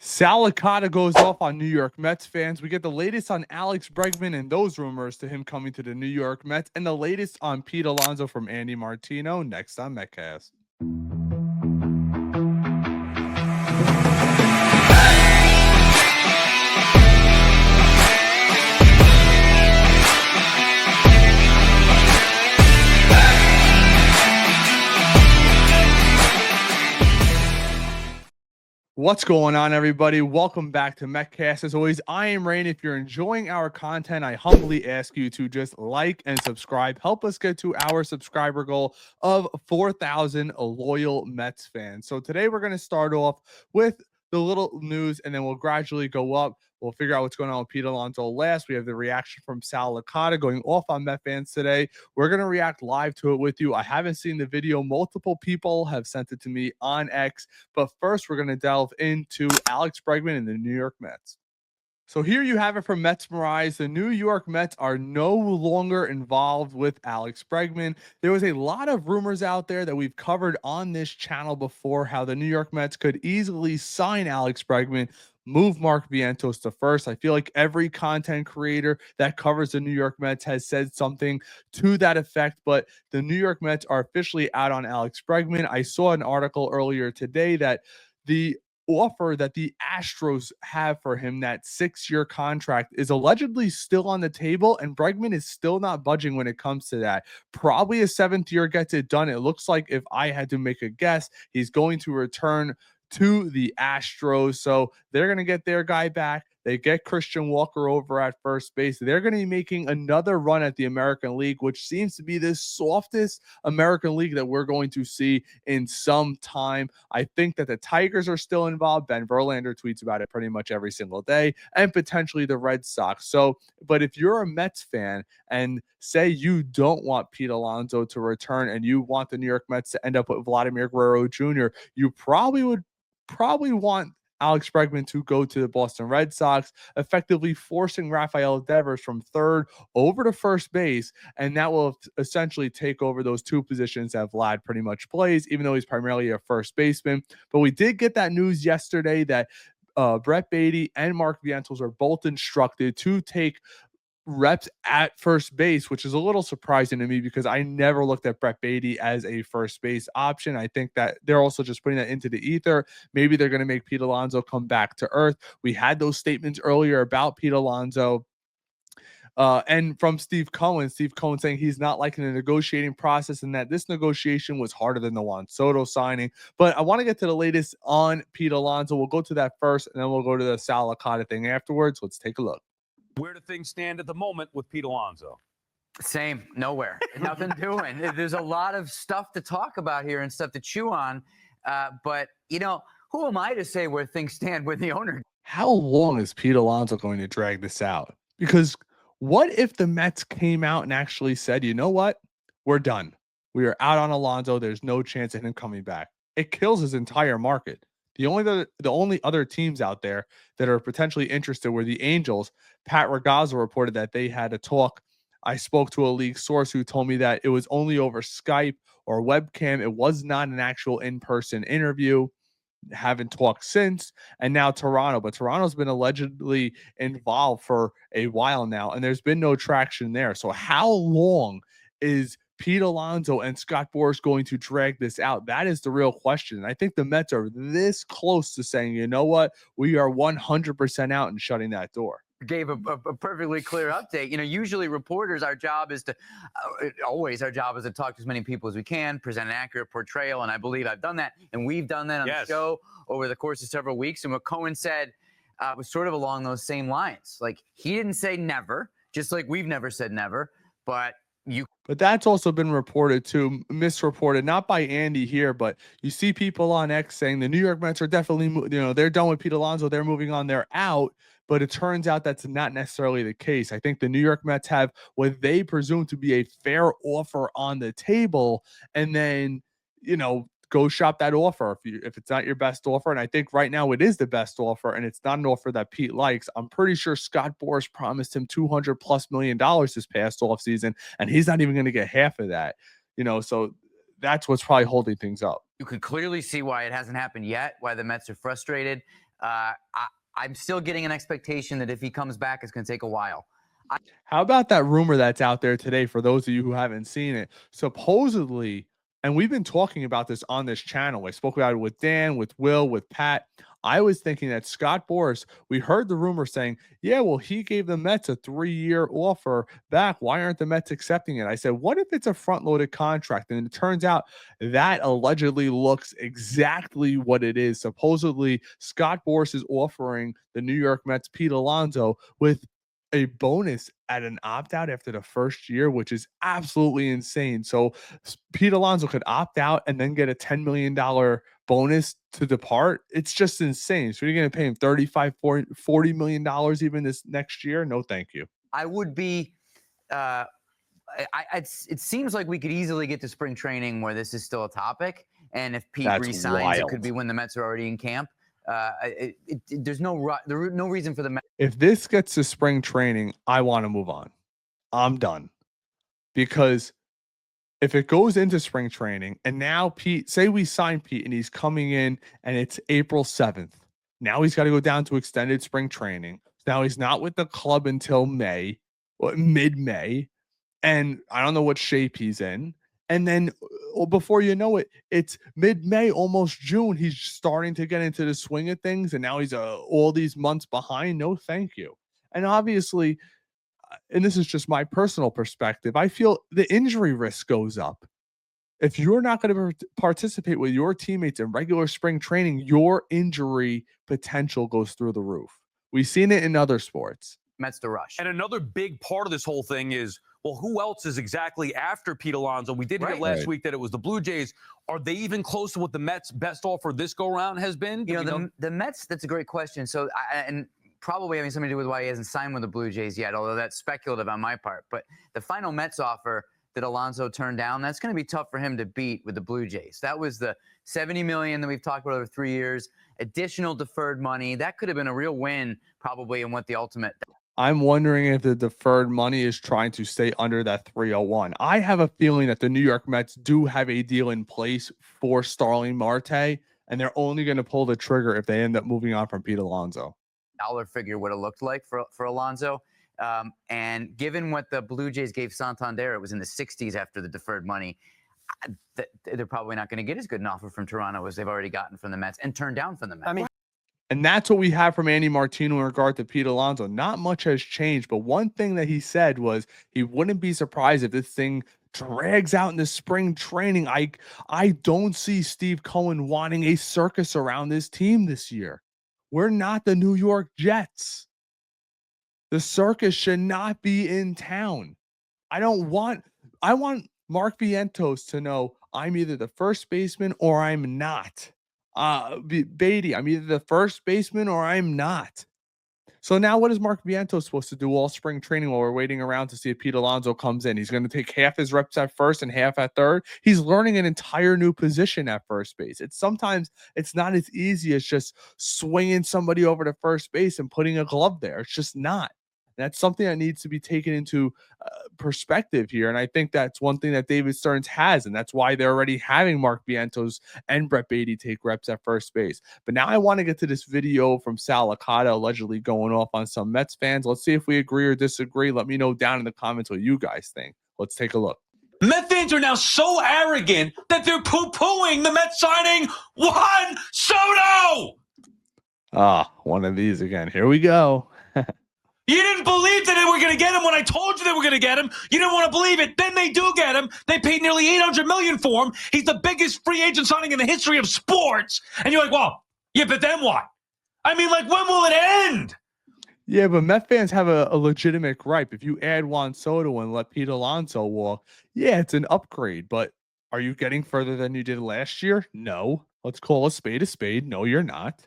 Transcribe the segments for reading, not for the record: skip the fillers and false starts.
Sal Licata goes off on New York Mets fans. We get the latest on Alex Bregman and those rumors to him coming to the New York Mets, and the latest on Pete Alonso from Andy Martino next on Metcast. What's going on, everybody? Welcome back to Metcast. As always, I am Rain. If you're enjoying our content, I humbly ask you to just like and subscribe. Help us get to our subscriber goal of 4,000 loyal Mets fans. So today we're going to start off with the little news, and then we'll gradually go up. We'll figure out what's going on with Pete Alonso last. We have the reaction from Sal Licata going off on Met fans today. We're going to react live to it with you. I haven't seen the video. Multiple people have sent it to me on X. But first, we're going to delve into Alex Bregman and the New York Mets. So here you have it from Mets Mirage. The New York Mets are no longer involved with Alex Bregman. There was a lot of rumors out there that we've covered on this channel before, how the New York Mets could easily sign Alex Bregman, move Mark Vientos to first. I feel like every content creator that covers the New York Mets has said something to that effect, but the New York Mets are officially out on Alex Bregman. I saw an article earlier today that the offer that the Astros have for him, that 6-year contract, is allegedly still on the table, and Bregman is still not budging when it comes to that. Probably a 7th year gets it done. It looks like, if I had to make a guess, he's going to return to the Astros. So they're going to get their guy back. They get Christian Walker over at first base. They're going to be making another run at the American League, which seems to be the softest American League that we're going to see in some time. I think that the Tigers are still involved. Ben Verlander tweets about it pretty much every single day, and potentially the Red Sox. So, but if you're a Mets fan and say you don't want Pete Alonso to return and you want the New York Mets to end up with Vladimir Guerrero Jr., you probably want Alex Bregman to go to the Boston Red Sox, effectively forcing Rafael Devers from third over to first base, and that will essentially take over those two positions that Vlad pretty much plays, even though he's primarily a first baseman. But we did get that news yesterday that Brett Beatty and Mark Vientos are both instructed to take reps at first base, which is a little surprising to me because I never looked at Brett Beatty as a first base option. I think that they're also just putting that into the ether. Maybe they're going to make Pete Alonso come back to earth. We had those statements earlier about Pete Alonso. And from Steve Cohen saying he's not liking the negotiating process and that this negotiation was harder than the Juan Soto signing. But I want to get to the latest on Pete Alonso. We'll go to that first, and then we'll go to the Sal Licata thing afterwards. Let's take a look. Where do things stand at the moment with Pete Alonso? Same, nowhere, nothing doing. There's a lot of stuff to talk about here and stuff to chew on. But, who am I to say where things stand with the owner? How long is Pete Alonso going to drag this out? Because what if the Mets came out and actually said, you know what? We're done. We are out on Alonso. There's no chance of him coming back. It kills his entire market. The only other teams out there that are potentially interested were the Angels. Pat Ragazzo reported that they had a talk. I spoke to a league source who told me that it was only over Skype or webcam. It was not an actual in-person interview. Haven't talked since. And now Toronto, but Toronto's been allegedly involved for a while now, and there's been no traction there. So how long is Pete Alonso and Scott Boras going to drag this out? That is the real question. And I think the Mets are this close to saying, you know what, we are 100% out and shutting that door. Gave a perfectly clear update. Usually reporters, our job is to talk to as many people as we can, present an accurate portrayal, and I believe I've done that, and we've done that on the show over the course of several weeks. And what Cohen said was sort of along those same lines. Like, he didn't say never, just like we've never said never, but that's also been reported too, misreported, not by Andy here, but you see people on X saying the New York Mets are definitely, they're done with Pete Alonso, they're moving on, they're out. But it turns out that's not necessarily the case. I think the New York Mets have what they presume to be a fair offer on the table, and then, go shop that offer if it's not your best offer. And I think right now it is the best offer, and it's not an offer that Pete likes. I'm pretty sure Scott Boras promised him $200+ million this past offseason, and he's not even going to get half of that. So that's what's probably holding things up. You could clearly see why it hasn't happened yet, why the Mets are frustrated. I'm still getting an expectation that if he comes back, it's going to take a while. How about that rumor that's out there today for those of you who haven't seen it? Supposedly, and we've been talking about this on this channel. I spoke about it with Dan, with Will, with Pat. I was thinking that Scott Boras, we heard the rumor saying, yeah, well, he gave the Mets a 3-year offer back. Why aren't the Mets accepting it? I said, what if it's a front-loaded contract? And it turns out that allegedly looks exactly what it is. Supposedly, Scott Boras is offering the New York Mets Pete Alonso with a bonus at an opt-out after the first year, which is absolutely insane. So Pete Alonso could opt out and then get a $10 million bonus to depart. It's just insane. So you're going to pay him $40 million even this next year? No, thank you. I would be it seems like we could easily get to spring training where this is still a topic. And if Pete resigns, it could be when the Mets are already in camp. There's no reason for the Mets. If this gets to spring training, I want to move on. I'm done. Because if it goes into spring training and now Pete, say we sign Pete and he's coming in and it's April 7th. Now he's got to go down to extended spring training. Now he's not with the club until May, or mid-May. And I don't know what shape he's in. And then before you know it, it's mid-May, almost June. He's starting to get into the swing of things. And now he's all these months behind. No, thank you. And obviously, and this is just my personal perspective, I feel the injury risk goes up. If you're not going to participate with your teammates in regular spring training, your injury potential goes through the roof. We've seen it in other sports. Mets to rush. And another big part of this whole thing is, well, who else is exactly after Pete Alonso? We did hear last week that it was the Blue Jays. Are they even close to what the Mets' best offer this go-round has been? The Mets, that's a great question. So, and probably having something to do with why he hasn't signed with the Blue Jays yet, although that's speculative on my part. But the final Mets offer that Alonso turned down, that's going to be tough for him to beat with the Blue Jays. That was the $70 million that we've talked about over 3 years, additional deferred money. That could have been a real win probably in what the ultimate... I'm wondering if the deferred money is trying to stay under that 301. I have a feeling that the New York Mets do have a deal in place for Starling Marte, and they're only going to pull the trigger if they end up moving on from Pete Alonso. Dollar figure would have looked like for Alonso. And given what the Blue Jays gave Santander, it was in the 60s after the deferred money. They're probably not going to get as good an offer from Toronto as they've already gotten from the Mets and turned down from the Mets. And that's what we have from Andy Martino in regard to Pete Alonso. Not much has changed, but one thing that he said was he wouldn't be surprised if this thing drags out into spring training. I don't see Steve Cohen wanting a circus around this team this year. We're not the New York Jets. The circus should not be in town. I want Mark Vientos to know I'm either the first baseman or I'm not. Beatty, I'm either the first baseman or I'm not. So now what is Mark Vientos supposed to do all spring training while we're waiting around to see if Pete Alonso comes in? He's going to take half his reps at first and half at third. He's learning an entire new position at first base. Sometimes it's not as easy as just swinging somebody over to first base and putting a glove there. It's just not. That's something that needs to be taken into perspective here. And I think that's one thing that David Stearns has. And that's why they're already having Mark Vientos and Brett Beatty take reps at first base. But now I want to get to this video from Sal Licata allegedly going off on some Mets fans. Let's see if we agree or disagree. Let me know down in the comments what you guys think. Let's take a look. Met fans are now so arrogant that they're poo-pooing the Mets signing Juan Soto. One of these again. Here we go. You didn't believe that they were going to get him when I told you they were going to get him. You didn't want to believe it. Then they do get him. They paid nearly $800 million for him. He's the biggest free agent signing in the history of sports. And you're like, well, yeah, but then what? I mean, like, when will it end? Yeah, but Met fans have a legitimate gripe. If you add Juan Soto and let Pete Alonso walk, yeah, it's an upgrade. But are you getting further than you did last year? No. Let's call a spade a spade. No, you're not.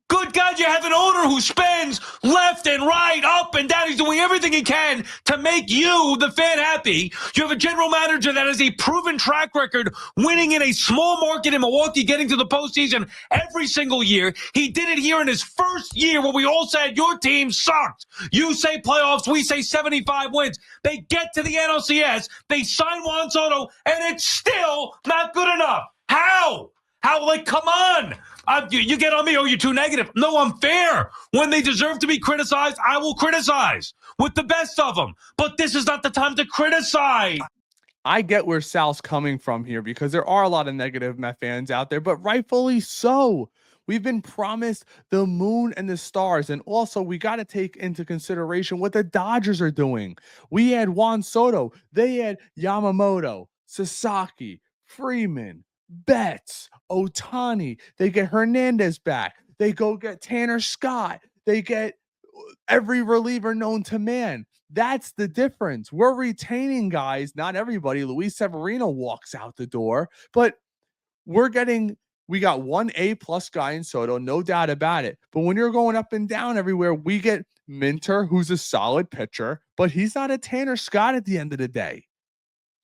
Good God, you have an owner who spends left and right, up and down. He's doing everything he can to make you, the fan, happy. You have a general manager that has a proven track record winning in a small market in Milwaukee, getting to the postseason every single year. He did it here in his first year where we all said your team sucked. You say playoffs, we say 75 wins. They get to the NLCS, they sign Juan Soto, and it's still not good enough. How? How, like, come on. You get on me, oh, you're too negative. No, I'm fair. When they deserve to be criticized, I will criticize with the best of them. But this is not the time to criticize. I get where Sal's coming from here because there are a lot of negative Met fans out there, but rightfully so. We've been promised the moon and the stars. And also, we got to take into consideration what the Dodgers are doing. We had Juan Soto, they had Yamamoto, Sasaki, Freeman, Betts, Otani. They get Hernandez back. They go get Tanner Scott. They get every reliever known to man. That's the difference. We're retaining guys, not everybody. Luis Severino walks out the door, but we got one A+ guy in Soto, no doubt about it. But when you're going up and down everywhere, we get Minter, who's a solid pitcher, but he's not a Tanner Scott at the end of the day.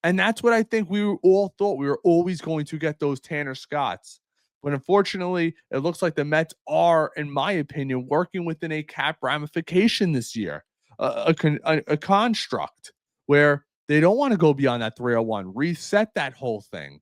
And that's what I think we all thought. We were always going to get those Tanner Scotts. But unfortunately, it looks like the Mets are, in my opinion, working within a cap ramification this year, a construct where they don't want to go beyond that 301, reset that whole thing.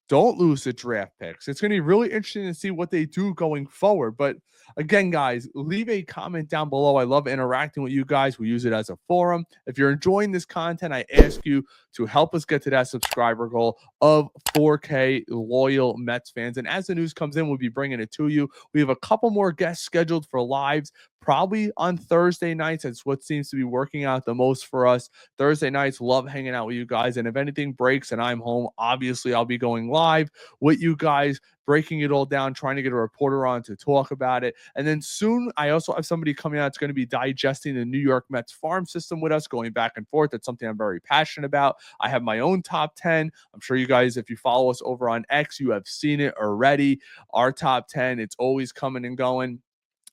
Don't lose the draft picks. It's going to be really interesting to see what they do going forward. But again, guys, leave a comment down below. I love interacting with you guys. We use it as a forum. If you're enjoying this content, I ask you to help us get to that subscriber goal of 4K loyal Mets fans. And as the news comes in, we'll be bringing it to you. We have a couple more guests scheduled for lives, probably on Thursday nights. That's what seems to be working out the most for us. Thursday nights, love hanging out with you guys. And if anything breaks and I'm home, obviously I'll be going live with you guys, breaking it all down, trying to get a reporter on to talk about it. And then soon, I also have somebody coming out that's going to be digesting the New York Mets farm system with us, going back and forth. That's something I'm very passionate about. I have my own top 10. I'm sure you guys, if you follow us over on X, you have seen it already. Our top 10, it's always coming and going.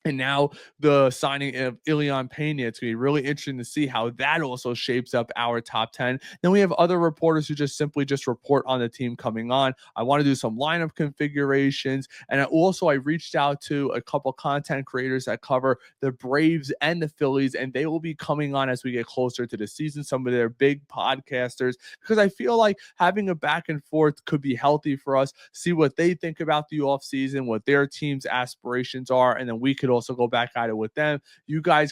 And now the signing of Ilion Pena, it's going to be really interesting to see how that also shapes up our top 10. Then we have other reporters who just simply report on the team coming on. I want to do some lineup configurations. And I reached out to a couple content creators that cover the Braves and the Phillies, and they will be coming on as we get closer to the season, some of their big podcasters, because I feel like having a back and forth could be healthy for us, see what they think about the offseason, what their team's aspirations are, and then we could also go back at it with them. You guys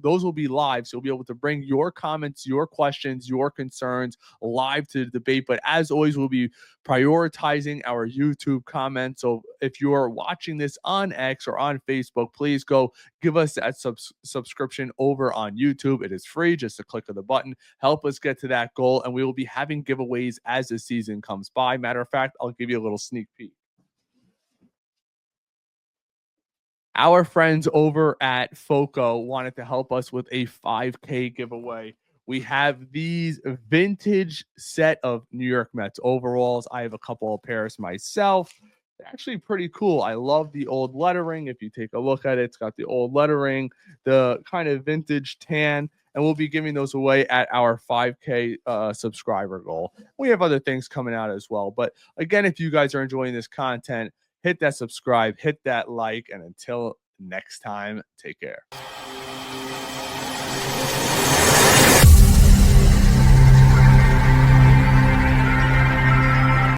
those will be live, so you'll be able to bring your comments, your questions, your concerns live to the debate. But as always, we'll be prioritizing our YouTube comments. So if you're watching this on X or on Facebook, please go give us that subscription over on YouTube. It is free, just a click of the button. Help us get to that goal, and we will be having giveaways as the season comes by. Matter of fact, I'll give you a little sneak peek. Our friends over at FOCO wanted to help us with a 5K giveaway. We have these vintage set of New York Mets overalls. I have a couple of pairs myself. They're actually pretty cool. I love the old lettering. If you take a look at it, it's got the old lettering, the kind of vintage tan, and we'll be giving those away at our 5K subscriber goal. We have other things coming out as well. But again, if you guys are enjoying this content, hit that subscribe, hit that like, and until next time, take care.